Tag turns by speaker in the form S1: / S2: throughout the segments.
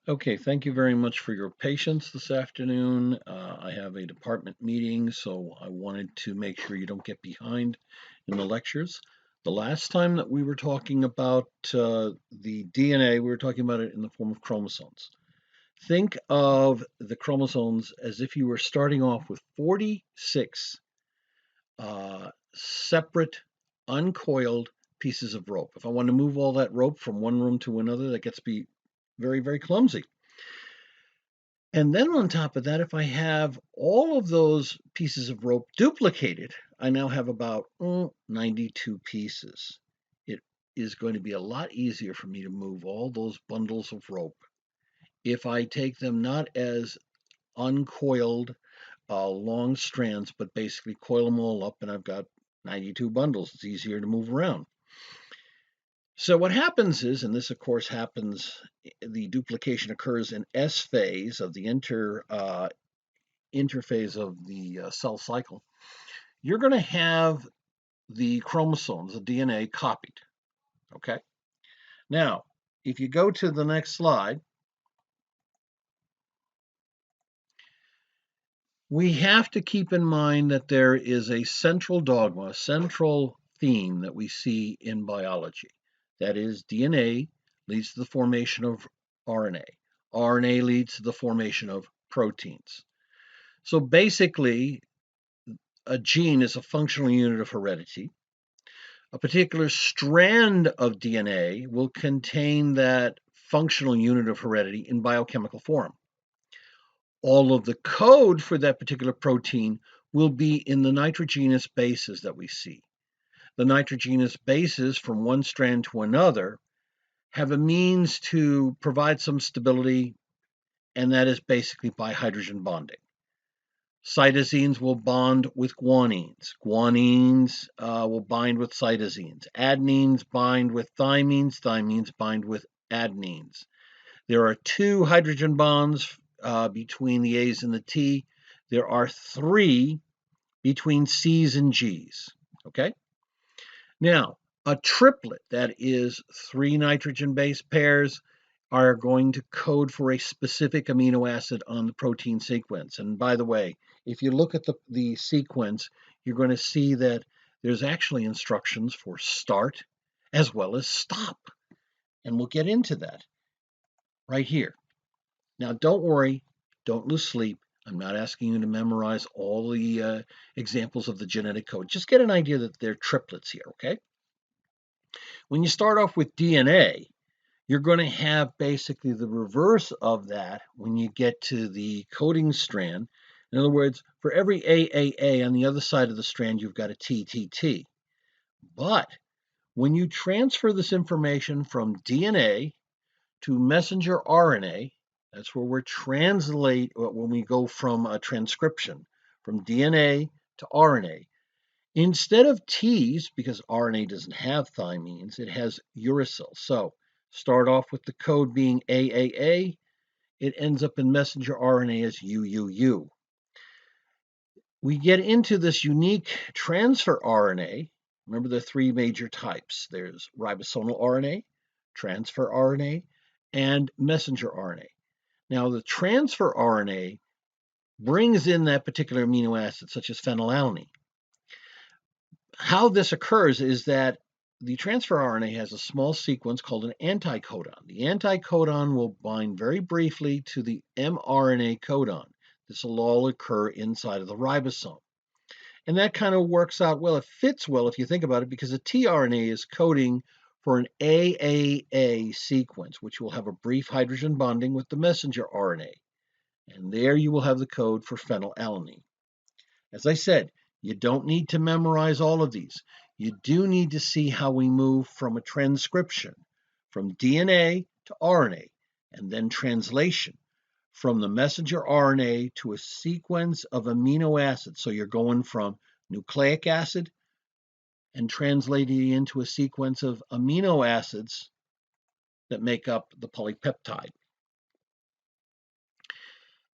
S1: Okay, thank you very much for your patience this afternoon. I have a department meeting, so I wanted to make sure you don't get behind in the lectures. The last time that we were talking about the DNA, we were talking about it in the form of chromosomes. Think of the chromosomes as if you were starting off with 46 separate, uncoiled pieces of rope. If I want to move all that rope from one room to another, that gets to be very, very clumsy. And then on top of that, if I have all of those pieces of rope duplicated, I now have about 92 pieces. It is going to be a lot easier for me to move all those bundles of rope if I take them not as uncoiled long strands, but basically coil them all up and I've got 92 bundles. It's easier to move around. So what happens is, and this of course happens, the duplication occurs in S phase of the interphase of the cell cycle. You're going to have the chromosomes, the DNA, copied. Okay. Now, if you go to the next slide, we have to keep in mind that there is a central dogma, a central theme that we see in biology. That is, DNA leads to the formation of RNA. RNA leads to the formation of proteins. So basically, a gene is a functional unit of heredity. A particular strand of DNA will contain that functional unit of heredity in biochemical form. All of the code for that particular protein will be in the nitrogenous bases that we see. The nitrogenous bases from one strand to another have a means to provide some stability, and that is basically by hydrogen bonding. Cytosines will bond with guanines. Guanines will bind with cytosines. Adenines bind with thymines. Thymines bind with adenines. There are two hydrogen bonds between the A's and the T. There are three between C's and G's. Okay? Now, a triplet, that is three nitrogen base pairs, are going to code for a specific amino acid on the protein sequence. And by the way, if you look at the sequence, you're going to see that there's actually instructions for start as well as stop. And we'll get into that right here. Now, don't worry, don't lose sleep. I'm not asking you to memorize all the examples of the genetic code. Just get an idea that they're triplets here, okay? When you start off with DNA, you're going to have basically the reverse of that when you get to the coding strand. In other words, for every AAA on the other side of the strand, you've got a TTT. But when you transfer this information from DNA to messenger RNA, that's where when we go from a transcription from DNA to RNA. Instead of T's, because RNA doesn't have thymines, it has uracil. So start off with the code being AAA, it ends up in messenger RNA as UUU. We get into this unique transfer RNA. Remember the three major types. There's ribosomal RNA, transfer RNA, and messenger RNA. Now, the transfer RNA brings in that particular amino acid, such as phenylalanine. How this occurs is that the transfer RNA has a small sequence called an anticodon. The anticodon will bind very briefly to the mRNA codon. This will all occur inside of the ribosome. And that kind of works out well. It fits well if you think about it, because the tRNA is coding for an AAA sequence, which will have a brief hydrogen bonding with the messenger RNA. And there you will have the code for phenylalanine. As I said, you don't need to memorize all of these. You do need to see how we move from a transcription, from DNA to RNA, and then translation from the messenger RNA to a sequence of amino acids. So you're going from nucleic acid and translating it into a sequence of amino acids that make up the polypeptide.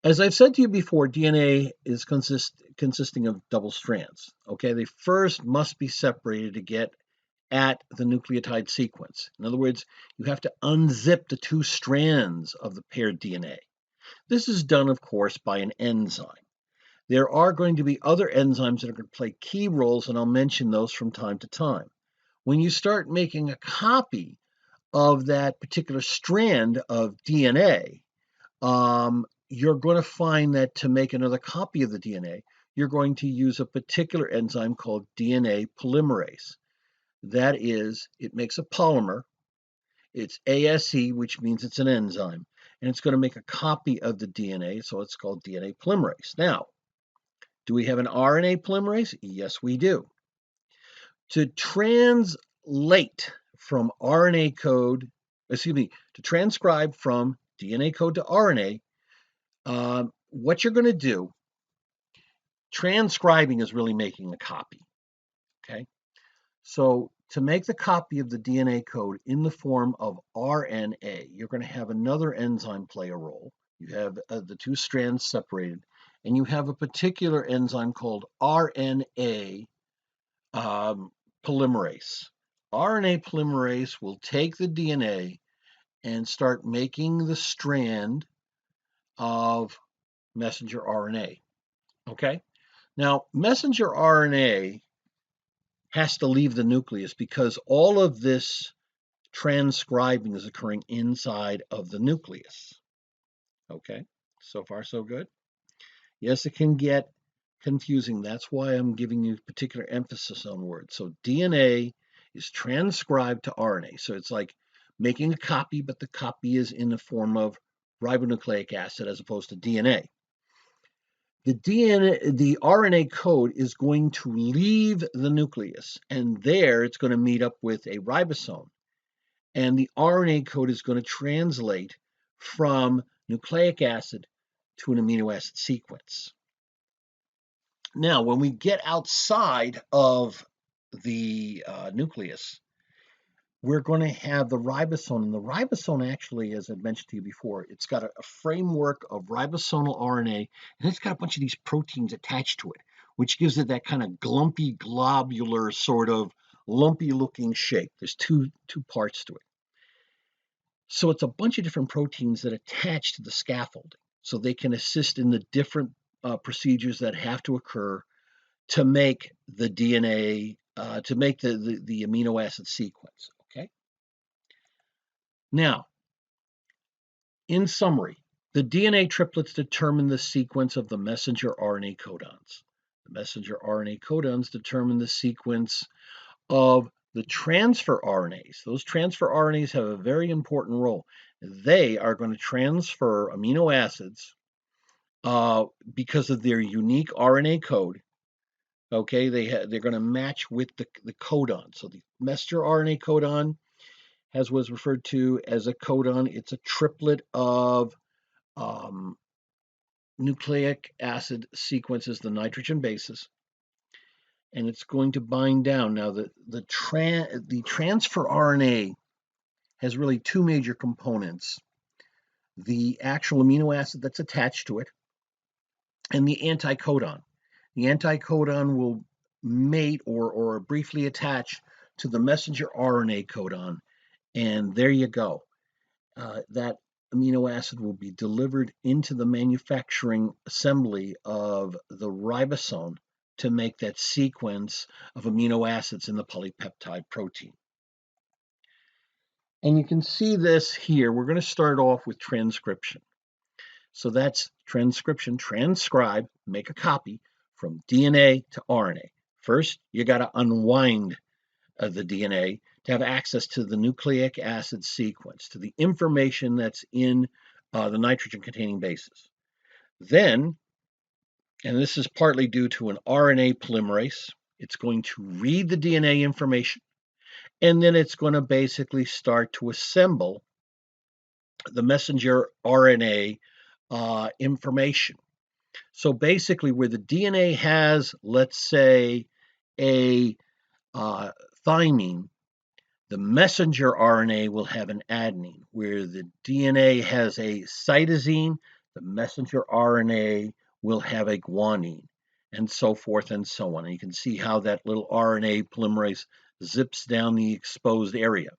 S1: As I've said to you before, DNA is consisting of double strands. Okay, they first must be separated to get at the nucleotide sequence. In other words, you have to unzip the two strands of the paired DNA. This is done, of course, by an enzyme. There are going to be other enzymes that are going to play key roles, and I'll mention those from time to time. When you start making a copy of that particular strand of DNA, you're going to find that to make another copy of the DNA, you're going to use a particular enzyme called DNA polymerase. That is, it makes a polymer. It's ASE, which means it's an enzyme, and it's going to make a copy of the DNA, so it's called DNA polymerase. Now, do we have an RNA polymerase? Yes, we do. To translate from RNA code, to transcribe from DNA code to RNA, what you're going to do, transcribing is really making a copy, okay? So to make the copy of the DNA code in the form of RNA, you're going to have another enzyme play a role. You have the two strands separated, and you have a particular enzyme called RNA polymerase. RNA polymerase will take the DNA and start making the strand of messenger RNA. Okay? Now, messenger RNA has to leave the nucleus because all of this transcribing is occurring inside of the nucleus. Okay? So far, so good? Yes, it can get confusing. That's why I'm giving you particular emphasis on words. So DNA is transcribed to RNA. So it's like making a copy, but the copy is in the form of ribonucleic acid as opposed to DNA. The RNA code is going to leave the nucleus, and there it's going to meet up with a ribosome. And the RNA code is going to translate from nucleic acid to an amino acid sequence. Now, when we get outside of the nucleus, we're going to have the ribosome. And the ribosome actually, as I mentioned to you before, it's got a framework of ribosomal RNA, and it's got a bunch of these proteins attached to it, which gives it that kind of glumpy, globular, sort of lumpy-looking shape. There's two parts to it. So it's a bunch of different proteins that attach to the scaffolding, so they can assist in the different procedures that have to occur to make the DNA, to make the amino acid sequence, okay? Now, in summary, the DNA triplets determine the sequence of the messenger RNA codons. The messenger RNA codons determine the sequence of the transfer RNAs. Those transfer RNAs have a very important role. They are going to transfer amino acids because of their unique RNA code. Okay, they're going to match with the codon. So the messenger RNA codon was referred to as a codon. It's a triplet of nucleic acid sequences, the nitrogen bases, and it's going to bind down. Now, the transfer RNA has really two major components: the actual amino acid that's attached to it, and the anticodon. The anticodon will mate or briefly attach to the messenger RNA codon, and there you go. That amino acid will be delivered into the manufacturing assembly of the ribosome to make that sequence of amino acids in the polypeptide protein. And you can see this here. We're going to start off with transcription. So that's transcription, transcribe, make a copy from DNA to RNA. First, you got to unwind the DNA to have access to the nucleic acid sequence, to the information that's in the nitrogen-containing bases. Then, and this is partly due to an RNA polymerase, it's going to read the DNA information, and then it's going to basically start to assemble the messenger RNA information. So basically, where the DNA has, let's say, a thymine, the messenger RNA will have an adenine. Where the DNA has a cytosine, the messenger RNA will have a guanine, and so forth and so on. And you can see how that little RNA polymerase zips down the exposed area.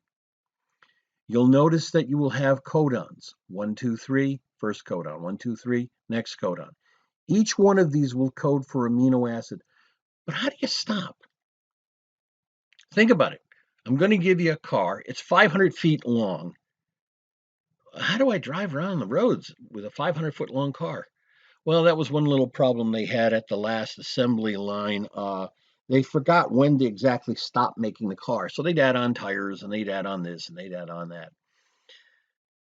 S1: You'll notice that you will have codons. 1, 2, 3, first codon. 1, 2, 3, next codon. Each one of these will code for amino acid. But how do you stop? Think about it. I'm going to give you a car. It's 500 feet long. How do I drive around the roads with a 500-foot long car? Well, that was one little problem they had at the last assembly line. They forgot when to exactly stop making the car. So they'd add on tires and they'd add on this and they'd add on that.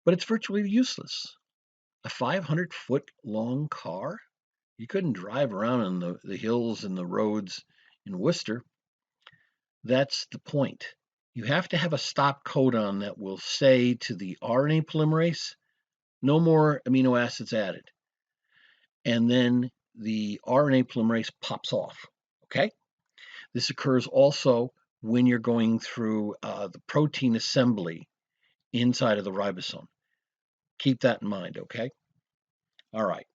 S1: But it's virtually useless. A 500-foot long car? You couldn't drive around in the hills and the roads in Worcester. That's the point. You have to have a stop codon that will say to the RNA polymerase, no more amino acids added. And then the RNA polymerase pops off, okay? This occurs also when you're going through the protein assembly inside of the ribosome. Keep that in mind, okay? All right.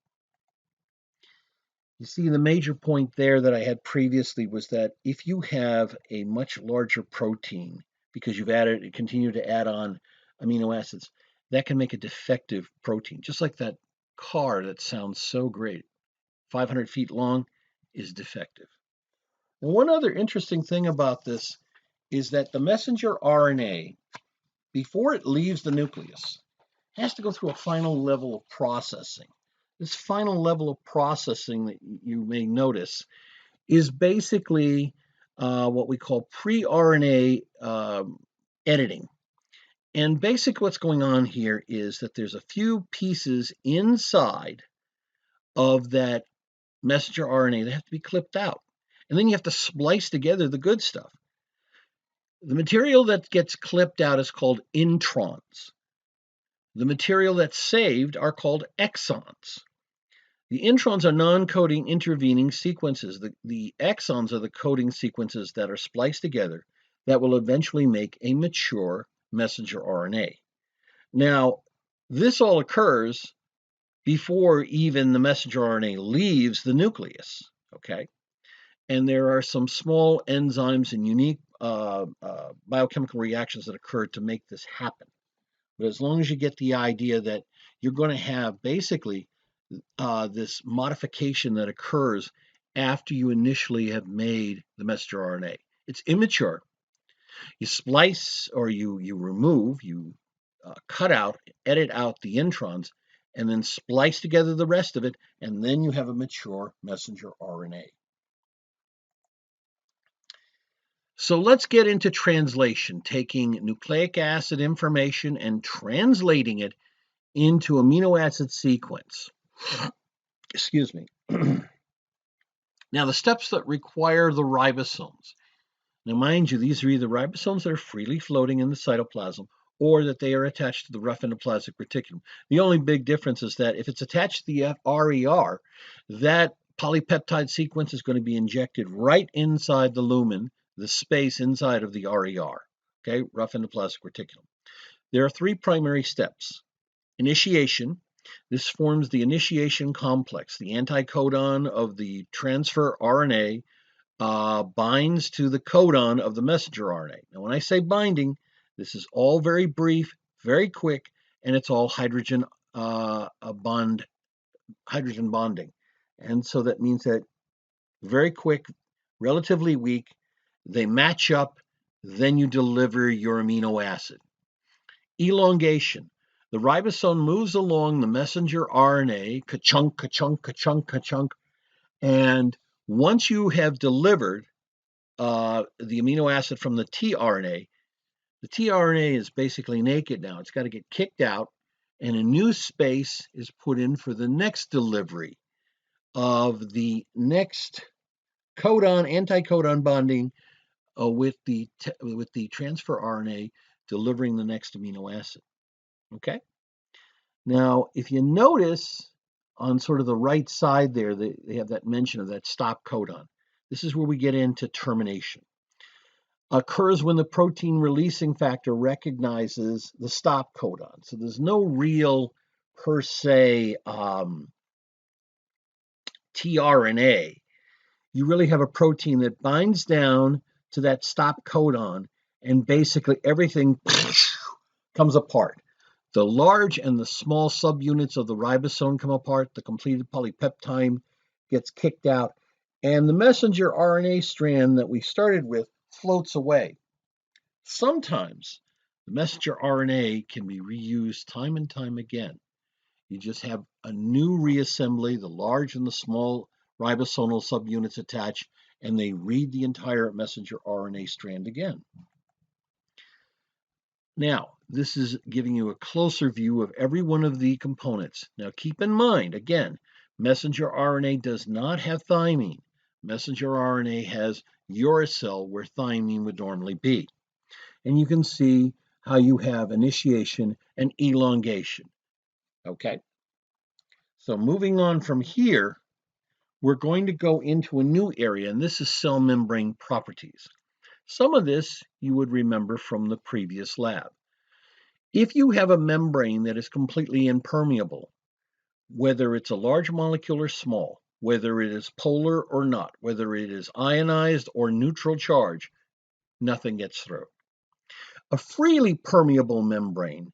S1: You see, the major point there that I had previously was that if you have a much larger protein, because you've continued to add on amino acids, that can make a defective protein, just like that car that sounds so great. 500 feet long is defective. And one other interesting thing about this is that the messenger RNA, before it leaves the nucleus, has to go through a final level of processing. This final level of processing that you may notice is basically what we call pre-RNA editing. And basically what's going on here is that there's a few pieces inside of that messenger RNA that have to be clipped out. And then you have to splice together the good stuff. The material that gets clipped out is called introns. The material that's saved are called exons. The introns are non-coding intervening sequences. The exons are the coding sequences that are spliced together that will eventually make a mature messenger RNA. Now, this all occurs before even the messenger RNA leaves the nucleus, okay? And there are some small enzymes and unique biochemical reactions that occur to make this happen. But as long as you get the idea that you're going to have basically this modification that occurs after you initially have made the messenger RNA. It's immature. You splice or you remove, you cut out, edit out the introns, and then splice together the rest of it, and then you have a mature messenger RNA. So let's get into translation, taking nucleic acid information and translating it into amino acid sequence. Excuse me. Now, the steps that require the ribosomes. Now, mind you, these are either ribosomes that are freely floating in the cytoplasm or that they are attached to the rough endoplasmic reticulum. The only big difference is that if it's attached to the RER, that polypeptide sequence is going to be injected right inside the lumen, the space inside of the RER, okay, rough endoplasmic reticulum. There are three primary steps. Initiation. This forms the initiation complex. The anticodon of the transfer RNA binds to the codon of the messenger RNA. Now, when I say binding, this is all very brief, very quick, and it's all hydrogen bonding. And so that means that very quick, relatively weak, they match up, then you deliver your amino acid. Elongation. The ribosome moves along the messenger RNA, ka-chunk, ka-chunk, ka-chunk, ka-chunk, and once you have delivered the amino acid from the tRNA, the tRNA is basically naked now. It's got to get kicked out, and a new space is put in for the next delivery of the next codon, anticodon bonding with the transfer RNA delivering the next amino acid. Okay? Now, if you notice on sort of the right side there, they have that mention of that stop codon. This is where we get into termination. Occurs when the protein releasing factor recognizes the stop codon. So there's no real, per se, tRNA. You really have a protein that binds down to that stop codon, and basically everything comes apart. The large and the small subunits of the ribosome come apart, the completed polypeptide gets kicked out, and the messenger RNA strand that we started with floats away. Sometimes the messenger RNA can be reused time and time again. You just have a new reassembly, the large and the small ribosomal subunits attach, and they read the entire messenger RNA strand again. Now, this is giving you a closer view of every one of the components. Now, keep in mind, again, messenger RNA does not have thymine. Messenger RNA has uracil, where thymine would normally be. And you can see how you have initiation and elongation. Okay? So moving on from here, we're going to go into a new area, and this is cell membrane properties. Some of this you would remember from the previous lab. If you have a membrane that is completely impermeable, whether it's a large molecule or small, whether it is polar or not, whether it is ionized or neutral charge, nothing gets through. A freely permeable membrane,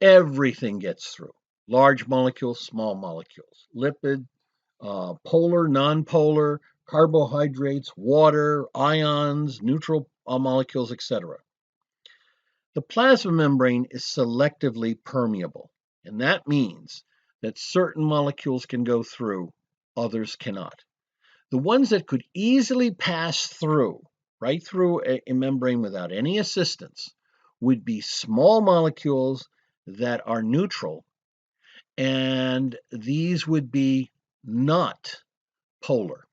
S1: everything gets through. Large molecules, small molecules, lipid, polar, nonpolar, carbohydrates, water, ions, neutral molecules, etc. The plasma membrane is selectively permeable, and that means that certain molecules can go through, others cannot. The ones that could easily pass through, right through a membrane without any assistance, would be small molecules that are neutral, and these would be not polar.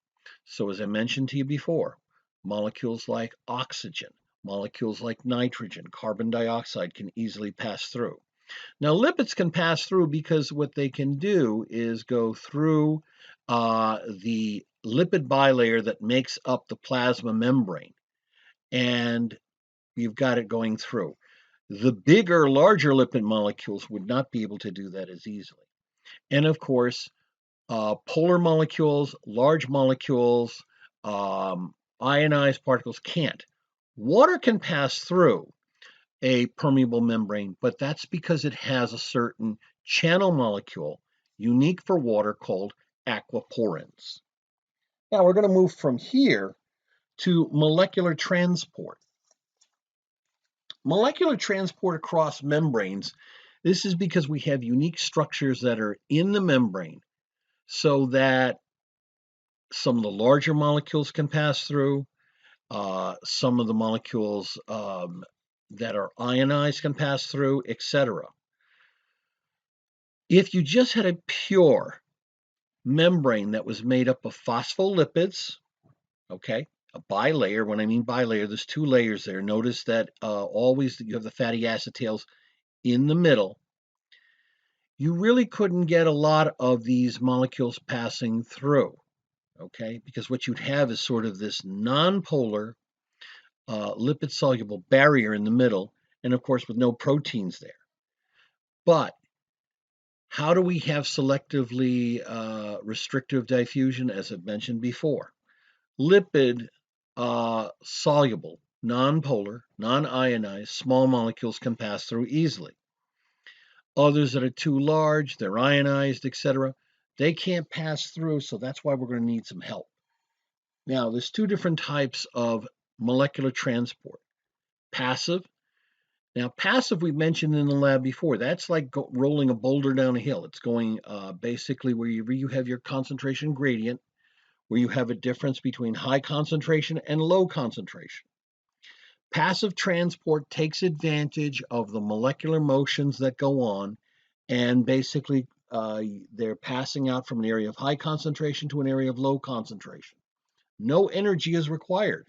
S1: So as I mentioned to you before, molecules like oxygen, molecules like nitrogen, carbon dioxide can easily pass through. Now, lipids can pass through because what they can do is go through the lipid bilayer that makes up the plasma membrane, and you've got it going through. The bigger, larger lipid molecules would not be able to do that as easily. And of course, polar molecules, large molecules, ionized particles can't. Water can pass through a permeable membrane, but that's because it has a certain channel molecule unique for water called aquaporins. Now we're going to move from here to molecular transport. Molecular transport across membranes, this is because we have unique structures that are in the membrane so that some of the larger molecules can pass through, some of the molecules that are ionized can pass through, etc. If you just had a pure membrane that was made up of phospholipids, okay, a bilayer, when I mean bilayer, there's two layers there. Notice that always you have the fatty acid tails in the middle. You really couldn't get a lot of these molecules passing through, okay, because what you'd have is sort of this nonpolar lipid-soluble barrier in the middle, and of course with no proteins there. But how do we have selectively restrictive diffusion, as I've mentioned before? Lipid soluble, nonpolar, non-ionized, small molecules can pass through easily. Others that are too large, they're ionized, etc., they can't pass through, so that's why we're going to need some help. Now, there's two different types of molecular transport. Passive. Now, passive we mentioned in the lab before. That's like rolling a boulder down a hill. It's going basically wherever you have your concentration gradient, where you have a difference between high concentration and low concentration. Passive transport takes advantage of the molecular motions that go on, and basically they're passing out from an area of high concentration to an area of low concentration. No energy is required.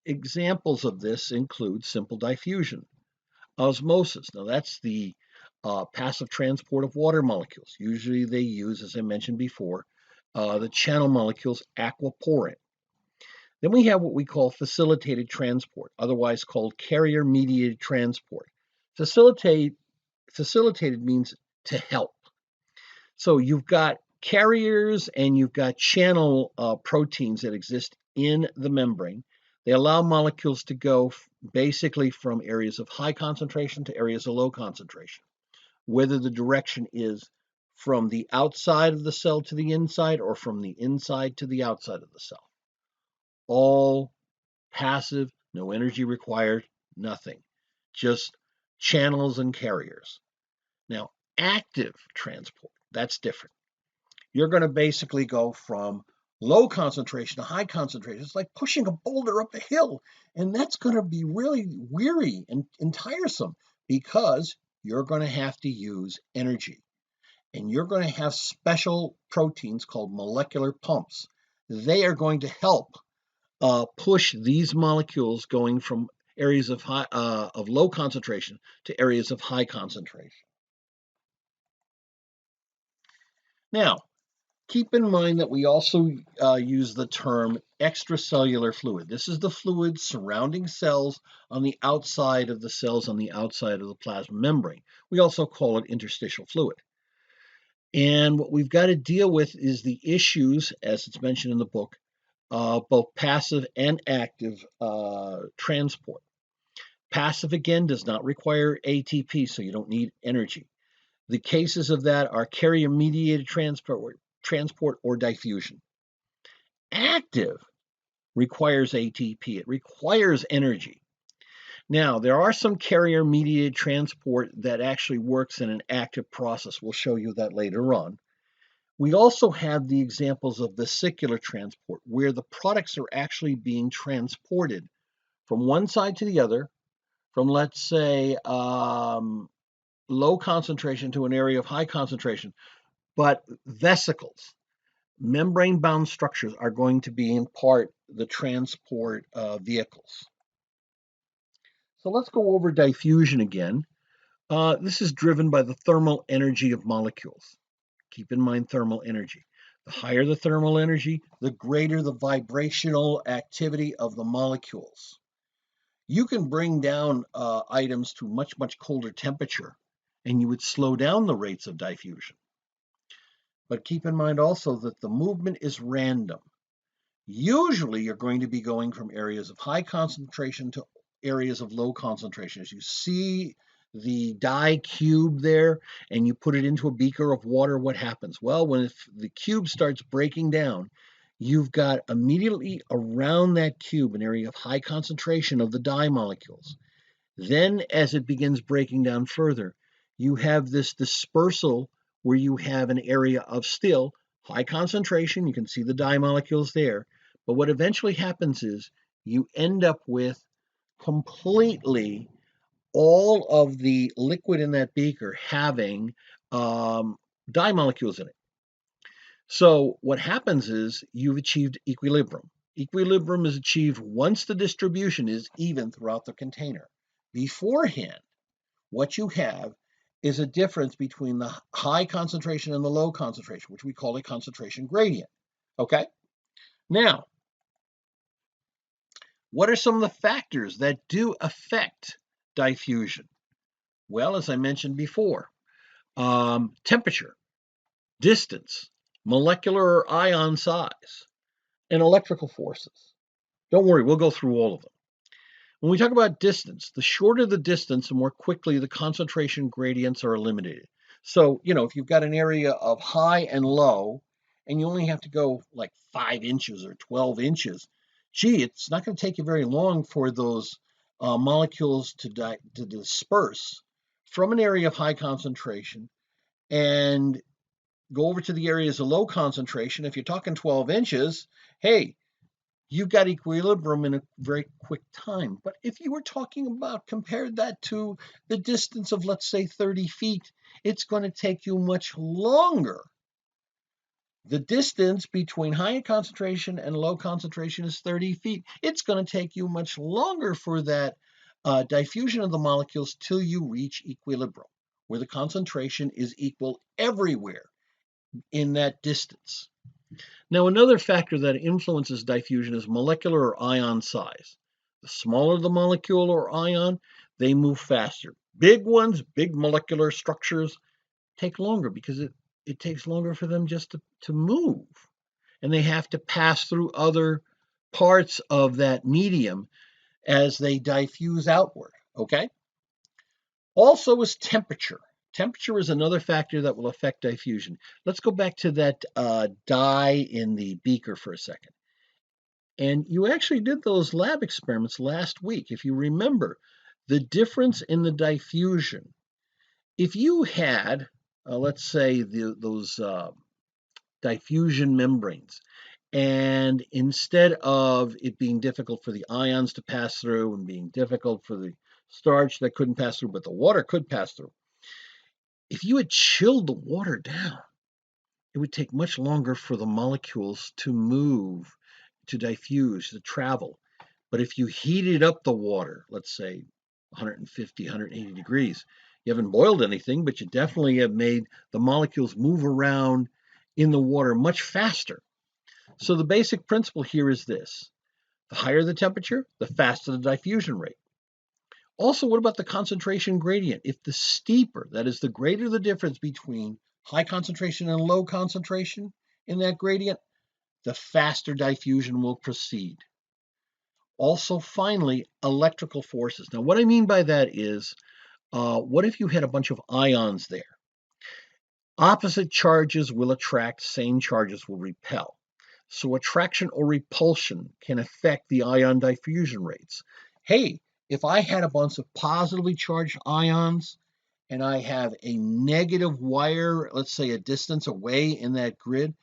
S1: Examples of this include simple diffusion, osmosis. Now that's the passive transport of water molecules. Usually they use, as I mentioned before, the channel molecules aquaporin. Then we have what we call facilitated transport, otherwise called carrier-mediated transport. Facilitated means to help. So you've got carriers and you've got channel proteins that exist in the membrane. They allow molecules to go basically from areas of high concentration to areas of low concentration, whether the direction is from the outside of the cell to the inside or from the inside to the outside of the cell. All passive, no energy required, nothing, just channels and carriers. Now, active transport, that's different. You're going to basically go from low concentration to high concentration. It's like pushing a boulder up a hill, and that's going to be really weary and tiresome because you're going to have to use energy. And you're going to have special proteins called molecular pumps. They are going to help push these molecules going from areas of low concentration to areas of high concentration. Now, keep in mind that we also use the term extracellular fluid. This is the fluid surrounding cells on the outside of the cells on the outside of the plasma membrane. We also call it interstitial fluid. And what we've got to deal with is the issues, as it's mentioned in the book, both passive and active transport. Passive, again, does not require ATP, so you don't need energy. The cases of that are carrier-mediated transport or diffusion. Active requires ATP. It requires energy. Now, there are some carrier-mediated transport that actually works in an active process. We'll show you that later on. We also have the examples of vesicular transport, where the products are actually being transported from one side to the other, from, let's say, low concentration to an area of high concentration. But vesicles, membrane-bound structures, are going to be in part the transport vehicles. So let's go over diffusion again. This is driven by the thermal energy of molecules. Keep in mind thermal energy. The higher the thermal energy, the greater the vibrational activity of the molecules. You can bring down items to much, much colder temperature, and you would slow down the rates of diffusion. But keep in mind also that the movement is random. Usually you're going to be going from areas of high concentration to areas of low concentration. As you see the dye cube there and you put it into a beaker of water, what happens? Well, when the cube starts breaking down, you've got immediately around that cube an area of high concentration of the dye molecules. Then as it begins breaking down further, you have this dispersal where you have an area of still high concentration. You can see the dye molecules there. But what eventually happens is you end up with completely all of the liquid in that beaker having dye molecules in it. So what happens is you've achieved equilibrium. Equilibrium is achieved once the distribution is even throughout the container. Beforehand, what you have is a difference between the high concentration and the low concentration, which we call a concentration gradient. Okay? Now, what are some of the factors that do affect diffusion? Well, as I mentioned before, temperature, distance, molecular or ion size, and electrical forces. Don't worry, we'll go through all of them. When we talk about distance, the shorter the distance, the more quickly the concentration gradients are eliminated. So, if you've got an area of high and low, and you only have to go like 5 inches or 12 inches, gee, it's not going to take you very long for those molecules to disperse from an area of high concentration and go over to the areas of low concentration. If you're talking 12 inches, hey, you've got equilibrium in a very quick time. But if you were talking about, compared that to the distance of, let's say, 30 feet, it's going to take you much longer. The distance between high concentration and low concentration is 30 feet. It's going to take you much longer for that diffusion of the molecules till you reach equilibrium, where the concentration is equal everywhere in that distance. Now, another factor that influences diffusion is molecular or ion size. The smaller the molecule or ion, they move faster. Big ones, big molecular structures, take longer because it takes longer for them just to move. And they have to pass through other parts of that medium as they diffuse outward, okay? Also is temperature. Temperature is another factor that will affect diffusion. Let's go back to that dye in the beaker for a second. And you actually did those lab experiments last week. If you remember, the difference in the diffusion, if you had, let's say, those diffusion membranes, and instead of it being difficult for the ions to pass through and being difficult for the starch that couldn't pass through, but the water could pass through, if you had chilled the water down, it would take much longer for the molecules to move, to diffuse, to travel. But if you heated up the water, let's say 150, 180 degrees, you haven't boiled anything, but you definitely have made the molecules move around in the water much faster. So the basic principle here is this: the higher the temperature, the faster the diffusion rate. Also, what about the concentration gradient? If the steeper, that is, the greater the difference between high concentration and low concentration in that gradient, the faster diffusion will proceed. Also, finally, electrical forces. Now, what I mean by that is, what if you had a bunch of ions there? Opposite charges will attract, same charges will repel. So attraction or repulsion can affect the ion diffusion rates. Hey, if I had a bunch of positively charged ions and I have a negative wire, let's say a distance away in that grid,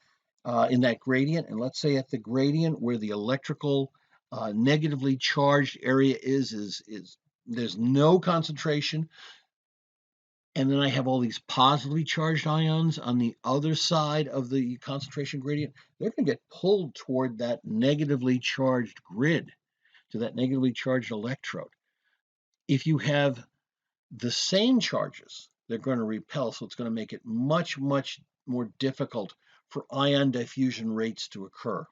S1: in that gradient, and let's say at the gradient where the electrical negatively charged area is there's no concentration, and then I have all these positively charged ions on the other side of the concentration gradient, they're going to get pulled toward that negatively charged grid, to that negatively charged electrode. If you have the same charges, they're going to repel, so it's going to make it much, much more difficult for ion diffusion rates to occur.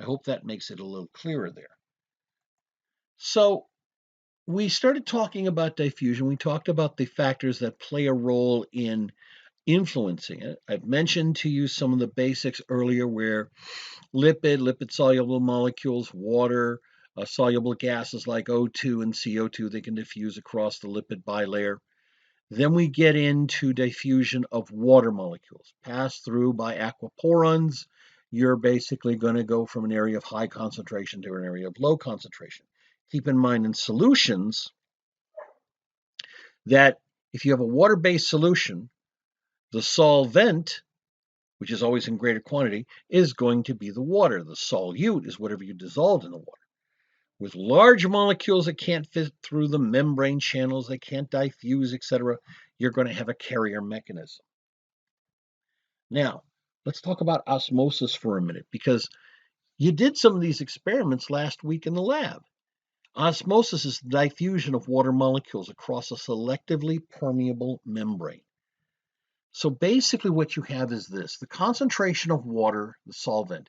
S1: I hope that makes it a little clearer there. So we started talking about diffusion. We talked about the factors that play a role in influencing it. I've mentioned to you some of the basics earlier, where lipid-soluble molecules, water, soluble gases like O2 and CO2, they can diffuse across the lipid bilayer. Then we get into diffusion of water molecules, pass through by aquaporons. You're basically going to go from an area of high concentration to an area of low concentration. Keep in mind in solutions that if you have a water-based solution, the solvent, which is always in greater quantity, is going to be the water. The solute is whatever you dissolved in the water. With large molecules that can't fit through the membrane channels, they can't diffuse, etc., you're going to have a carrier mechanism. Now, let's talk about osmosis for a minute, because you did some of these experiments last week in the lab. Osmosis is the diffusion of water molecules across a selectively permeable membrane. So basically what you have is this: the concentration of water, the solvent,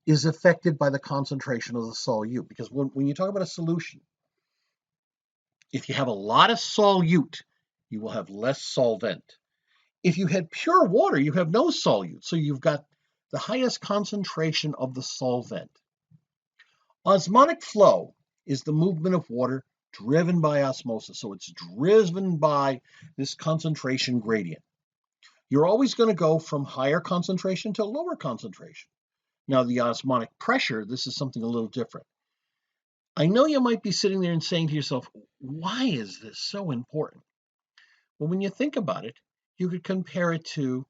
S1: is affected by the concentration of the solute. Because when you talk about a solution, if you have a lot of solute, you will have less solvent. If you had pure water, you have no solute, so you've got the highest concentration of the solvent. Osmotic flow is the movement of water driven by osmosis, so it's driven by this concentration gradient. You're always going to go from higher concentration to lower concentration. Now, the osmotic pressure, this is something a little different. I know you might be sitting there and saying to yourself, why is this so important? Well, when you think about it, you could compare it to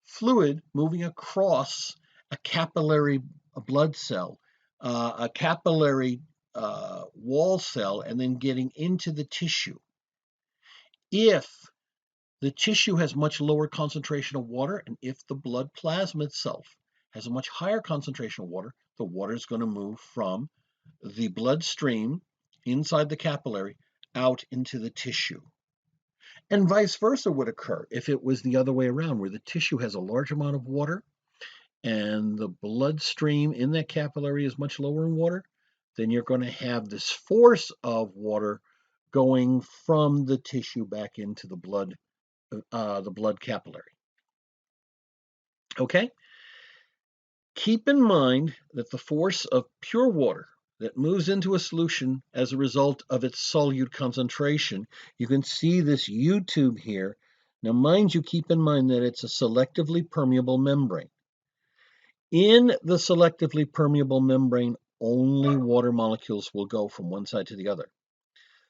S1: fluid moving across a capillary blood cell, a capillary wall cell, and then getting into the tissue. If the tissue has much lower concentration of water, and if the blood plasma itself has a much higher concentration of water, the water is going to move from the bloodstream inside the capillary out into the tissue. And vice versa would occur if it was the other way around, where the tissue has a large amount of water and the bloodstream in that capillary is much lower in water. Then you're going to have this force of water going from the tissue back into the blood capillary. Okay? Keep in mind that the force of pure water that moves into a solution as a result of its solute concentration, you can see this U tube here. Now, mind you, keep in mind that it's a selectively permeable membrane. In the selectively permeable membrane, only water molecules will go from one side to the other.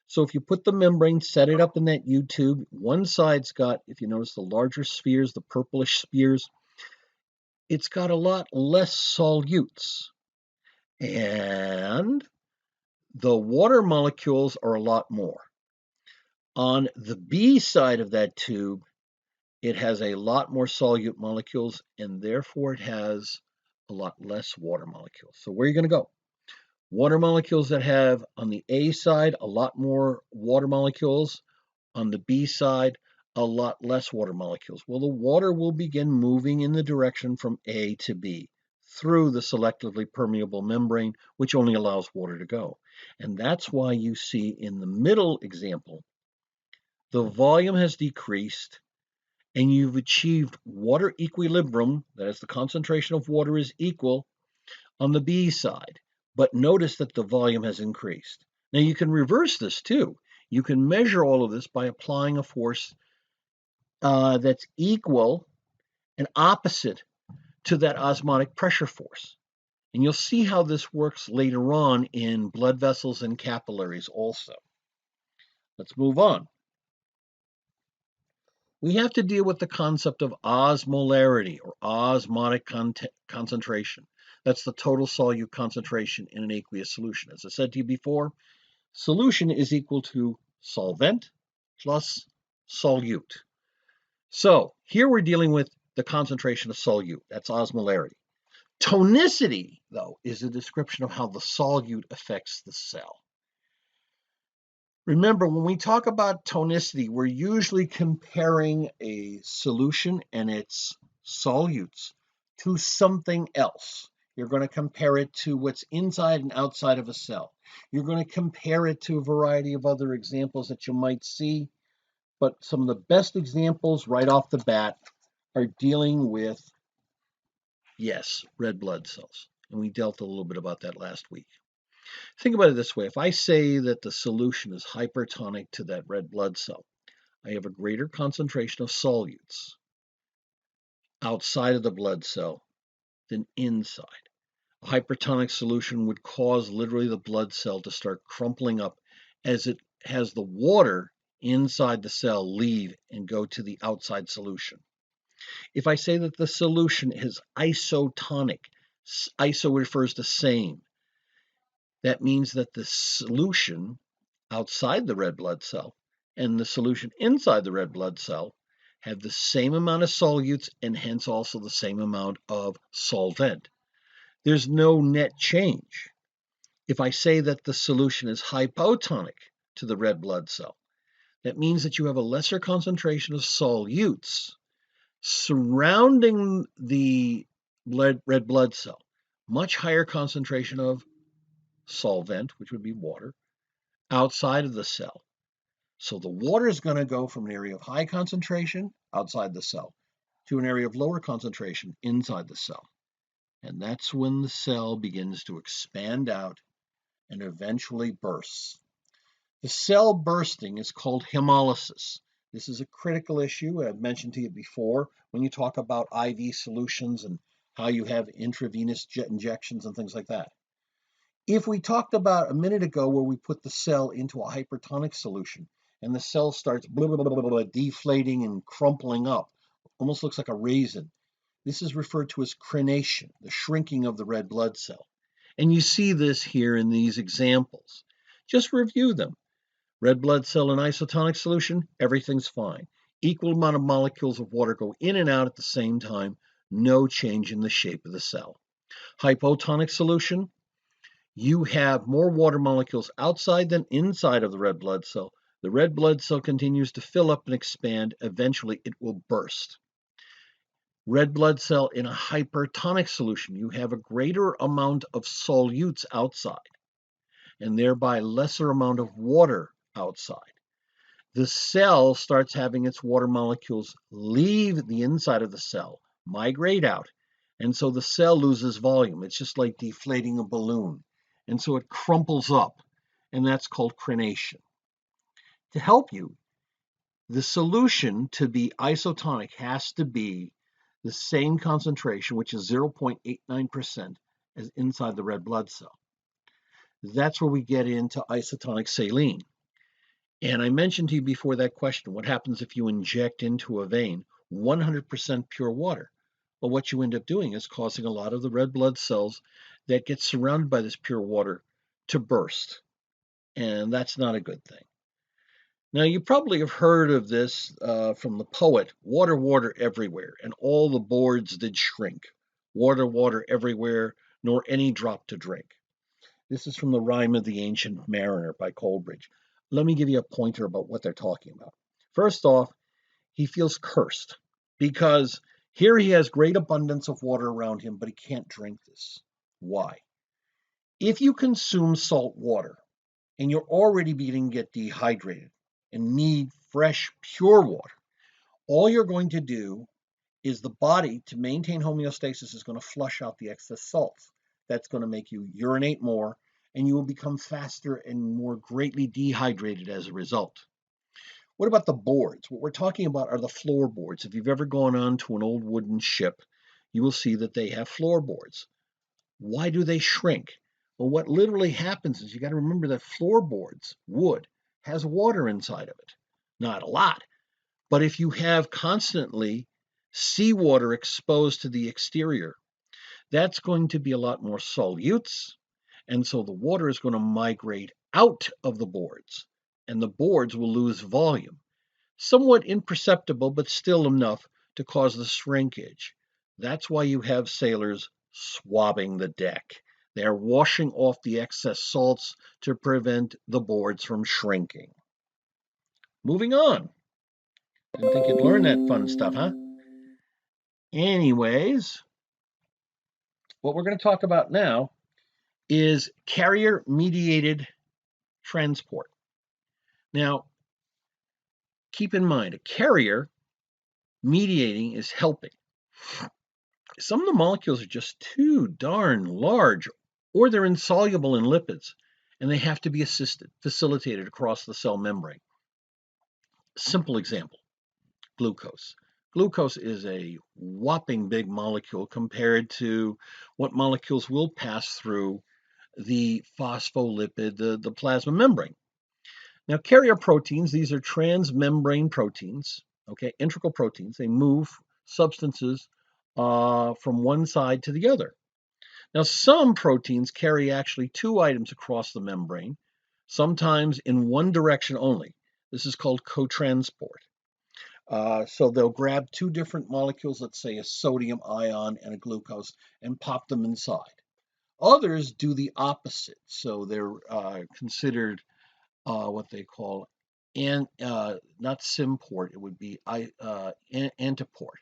S1: So if you put the membrane, set it up in that U tube, one side's got, if you notice the larger spheres, the purplish spheres, it's got a lot less solutes. And the water molecules are a lot more. On the B side of that tube, it has a lot more solute molecules, and therefore it has a lot less water molecules. So where are you going to go? Water molecules that have, on the A side, a lot more water molecules. On the B side, a lot less water molecules. Well, the water will begin moving in the direction from A to B through the selectively permeable membrane, which only allows water to go. And that's why you see in the middle example, the volume has decreased and you've achieved water equilibrium, that is, the concentration of water is equal on the B side. But notice that the volume has increased. Now you can reverse this too. You can measure all of this by applying a force that's equal and opposite to that osmotic pressure force. And you'll see how this works later on in blood vessels and capillaries also. Let's move on. We have to deal with the concept of osmolarity or osmotic concentration. That's the total solute concentration in an aqueous solution. As I said to you before, solution is equal to solvent plus solute. So here we're dealing with the concentration of solute. That's osmolarity. Tonicity, though, is a description of how the solute affects the cell. Remember, when we talk about tonicity, we're usually comparing a solution and its solutes to something else. You're going to compare it to what's inside and outside of a cell. You're going to compare it to a variety of other examples that you might see. But some of the best examples right off the bat are dealing with, yes, red blood cells. And we dealt a little bit about that last week. Think about it this way. If I say that the solution is hypertonic to that red blood cell, I have a greater concentration of solutes outside of the blood cell than inside. A hypertonic solution would cause literally the blood cell to start crumpling up as it has the water inside the cell leave and go to the outside solution. If I say that the solution is isotonic, iso refers to same. That means that the solution outside the red blood cell and the solution inside the red blood cell have the same amount of solutes and hence also the same amount of solvent. There's no net change. If I say that the solution is hypotonic to the red blood cell, that means that you have a lesser concentration of solutes surrounding the red blood cell, much higher concentration of solvent, which would be water, outside of the cell. So the water is going to go from an area of high concentration outside the cell to an area of lower concentration inside the cell. And that's when the cell begins to expand out and eventually bursts. The cell bursting is called hemolysis. This is a critical issue. I've mentioned to you before when you talk about IV solutions and how you have intravenous jet injections and things like that. If we talked about a minute ago where we put the cell into a hypertonic solution and the cell starts deflating and crumpling up, almost looks like a raisin. This is referred to as crennation, the shrinking of the red blood cell. And you see this here in these examples. Just review them. Red blood cell in isotonic solution, everything's fine. Equal amount of molecules of water go in and out at the same time, no change in the shape of the cell. Hypotonic solution, you have more water molecules outside than inside of the red blood cell. The red blood cell continues to fill up and expand. Eventually, it will burst. Red blood cell in a hypertonic solution, you have a greater amount of solutes outside and thereby lesser amount of water outside. The cell starts having its water molecules leave the inside of the cell, migrate out, And so the cell loses volume. It's just like deflating a balloon. And so it crumples up, and that's called crennation. To help you, the solution to be isotonic has to be the same concentration, which is 0.89%, as inside the red blood cell. That's where we get into isotonic saline. And I mentioned to you before that question, what happens if you inject into a vein 100% pure water? Well, what you end up doing is causing a lot of the red blood cells that get surrounded by this pure water to burst. And that's not a good thing. Now, you probably have heard of this from the poet, water, water everywhere, and all the boards did shrink. Water, water everywhere, nor any drop to drink. This is from the Rime of the Ancient Mariner by Coleridge. Let me give you a pointer about what they're talking about. First off, he feels cursed because here he has great abundance of water around him, but he can't drink this. Why? If you consume salt water and you're already beginning to get dehydrated and need fresh, pure water, all you're going to do is the body, to maintain homeostasis, is going to flush out the excess salts. That's going to make you urinate more, and you will become faster and more greatly dehydrated as a result. What about the boards? What we're talking about are the floorboards. If you've ever gone on to an old wooden ship, you will see that they have floorboards. Why do they shrink? Well, what literally happens is you got to remember that floorboards, wood, has water inside of it. Not a lot, but if you have constantly seawater exposed to the exterior, that's going to be a lot more solutes, and so the water is going to migrate out of the boards, and the boards will lose volume. Somewhat imperceptible, but still enough to cause the shrinkage. That's why you have sailors swabbing the deck. They're washing off the excess salts to prevent the boards from shrinking. Moving on. Didn't think you'd learn that fun stuff, huh? Anyways, what we're going to talk about now is carrier-mediated transport. Now, keep in mind, a carrier mediating is helping. Some of the molecules are just too darn large, or they're insoluble in lipids, and they have to be facilitated across the cell membrane. Simple example, glucose. Glucose is a whopping big molecule compared to what molecules will pass through the phospholipid, the plasma membrane. Now, carrier proteins, these are transmembrane proteins, okay, integral proteins. They move substances from one side to the other. Now, some proteins carry actually two items across the membrane, sometimes in one direction only. This is called cotransport. So they'll grab two different molecules, let's say a sodium ion and a glucose, and pop them inside. Others do the opposite. So they're considered what they call not symport, it would be antiport.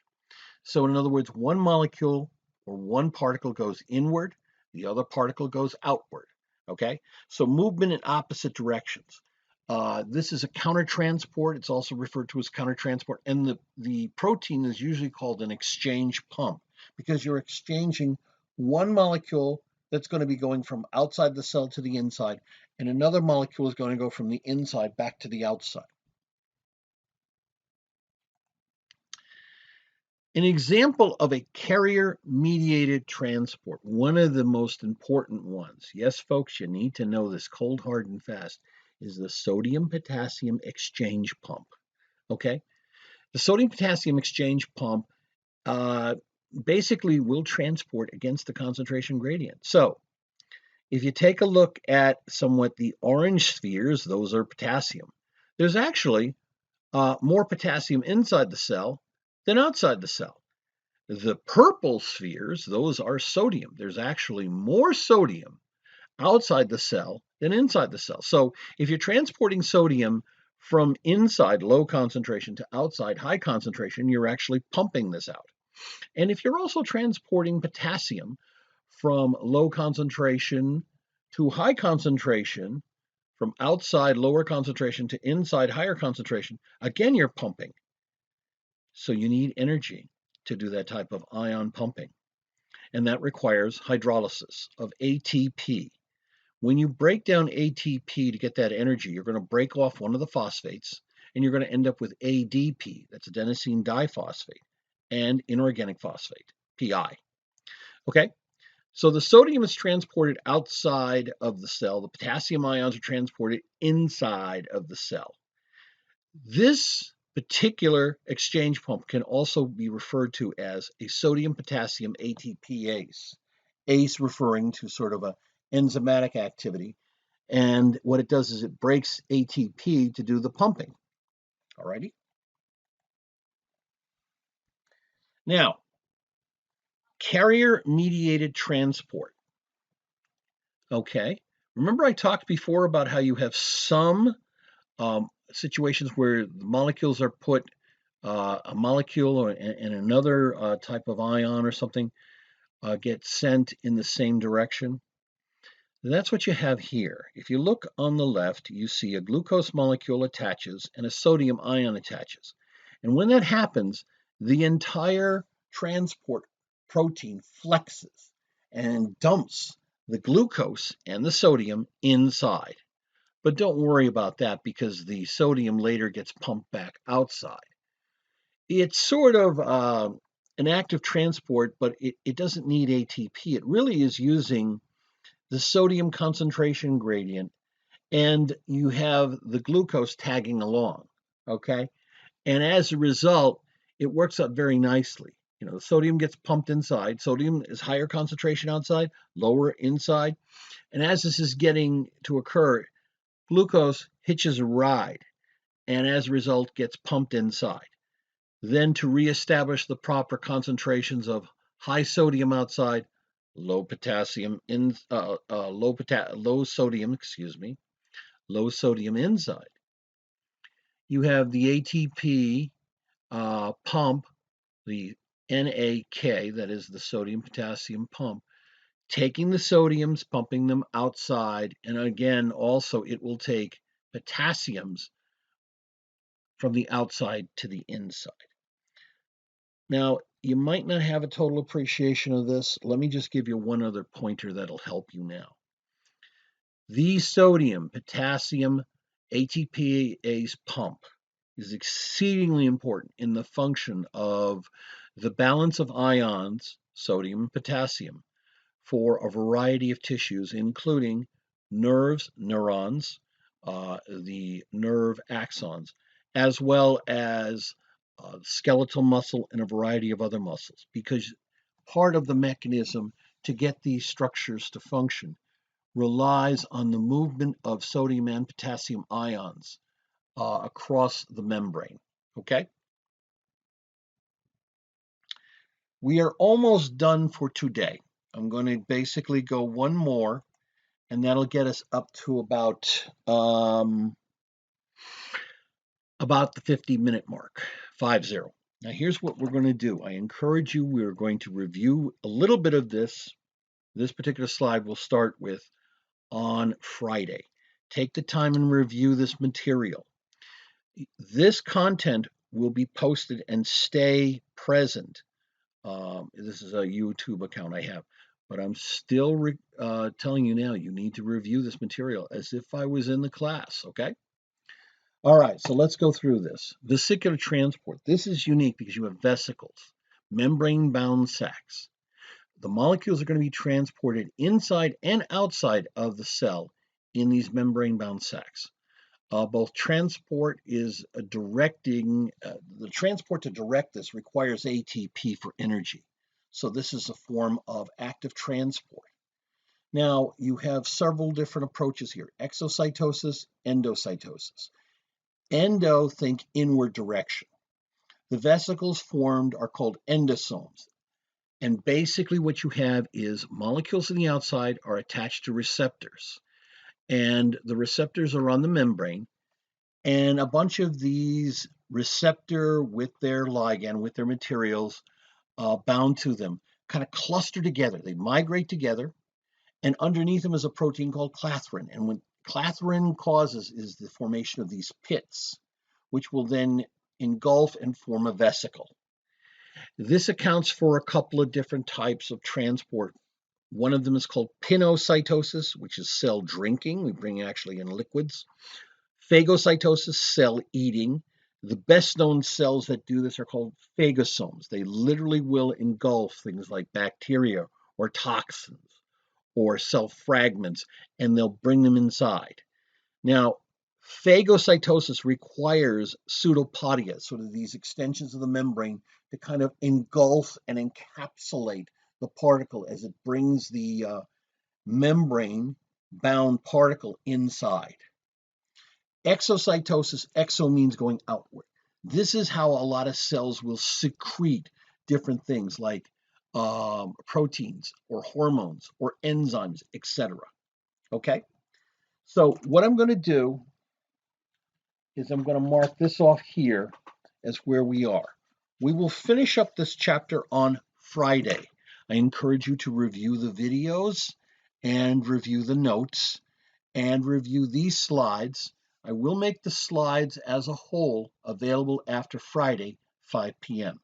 S1: So in other words, one molecule or one particle goes inward, the other particle goes outward. Okay, so movement in opposite directions. This is a countertransport. It's also referred to as countertransport, and the protein is usually called an exchange pump because you're exchanging one molecule that's going to be going from outside the cell to the inside, and another molecule is going to go from the inside back to the outside. An example of a carrier-mediated transport, one of the most important ones, yes, folks, you need to know this cold, hard, and fast, is the sodium-potassium exchange pump, okay? The sodium-potassium exchange pump basically will transport against the concentration gradient. So if you take a look at somewhat the orange spheres, those are potassium. There's actually more potassium inside the cell than outside the cell. The purple spheres, those are sodium. There's actually more sodium outside the cell than inside the cell. So if you're transporting sodium from inside low concentration to outside high concentration, you're actually pumping this out. And if you're also transporting potassium from low concentration to high concentration, from outside lower concentration to inside higher concentration, again, you're pumping. So you need energy to do that type of ion pumping. and that requires hydrolysis of ATP. When you break down ATP to get that energy, you're going to break off one of the phosphates, and you're going to end up with ADP, that's adenosine diphosphate, and inorganic phosphate, PI. Okay, so the sodium is transported outside of the cell. The potassium ions are transported inside of the cell. This particular exchange pump can also be referred to as a sodium-potassium ATPase. ACE referring to sort of a enzymatic activity. And what it does is it breaks ATP to do the pumping. All righty. Now, carrier-mediated transport. Okay. Remember I talked before about how you have some situations where the molecules are put, a molecule and another type of ion or something gets sent in the same direction. That's what you have here. If you look on the left, you see a glucose molecule attaches and a sodium ion attaches. And when that happens, the entire transport protein flexes and dumps the glucose and the sodium inside. But don't worry about that because the sodium later gets pumped back outside. It's sort of an active transport, but it doesn't need ATP. It really is using the sodium concentration gradient, and you have the glucose tagging along, okay? And as a result, it works out very nicely. You know, the sodium gets pumped inside. Sodium is higher concentration outside, lower inside. And as this is getting to occur, glucose hitches a ride, and as a result, gets pumped inside. Then to reestablish the proper concentrations of high sodium outside, low potassium in low sodium, low sodium inside. You have the ATP pump, the NAK, that is the sodium potassium pump, taking the sodiums, pumping them outside, and again, also it will take potassiums from the outside to the inside. Now, you might not have a total appreciation of this. Let me just give you one other pointer that'll help you now. The sodium potassium ATPase pump is exceedingly important in the function of the balance of ions, sodium and potassium, for a variety of tissues, including nerves, neurons, the nerve axons, as well as skeletal muscle and a variety of other muscles, because part of the mechanism to get these structures to function relies on the movement of sodium and potassium ions across the membrane. Okay? We are almost done for today. I'm going to basically go one more, and that'll get us up to about the 50-minute mark, 50. Now here's what we're going to do. I encourage you, we're going to review a little bit of this. This particular slide we'll start with on Friday. Take the time and review this material. This content will be posted and stay present. This is a YouTube account I have, but I'm still telling you now, you need to review this material as if I was in the class, okay? All right, so let's go through this. Vesicular transport. This is unique because you have vesicles, membrane-bound sacs. The molecules are going to be transported inside and outside of the cell in these membrane-bound sacs. Both transport is directing, the transport to direct this requires ATP for energy. So this is a form of active transport. Now, you have several different approaches here: exocytosis, endocytosis. Endo, think inward direction. The vesicles formed are called endosomes. And basically what you have is molecules on the outside are attached to receptors. And the receptors are on the membrane. And a bunch of these receptor with their ligand, with their materials bound to them, kind of cluster together. They migrate together. And underneath them is a protein called clathrin. And what clathrin causes is the formation of these pits, which will then engulf and form a vesicle. This accounts for a couple of different types of transport. One of them is called pinocytosis, which is cell drinking. We bring actually in liquids. Phagocytosis, cell eating. The best known cells that do this are called phagosomes. They literally will engulf things like bacteria or toxins or cell fragments, and they'll bring them inside. Now, phagocytosis requires pseudopodia, sort of these extensions of the membrane, to kind of engulf and encapsulate the particle as it brings the membrane-bound particle inside. Exocytosis, exo means going outward. This is how a lot of cells will secrete different things like proteins or hormones or enzymes, etc. Okay? So what I'm going to do is I'm going to mark this off here as where we are. We will finish up this chapter on Friday. I encourage you to review the videos and review the notes and review these slides. I will make the slides as a whole available after Friday, 5 p.m.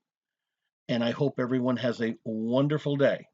S1: And I hope everyone has a wonderful day.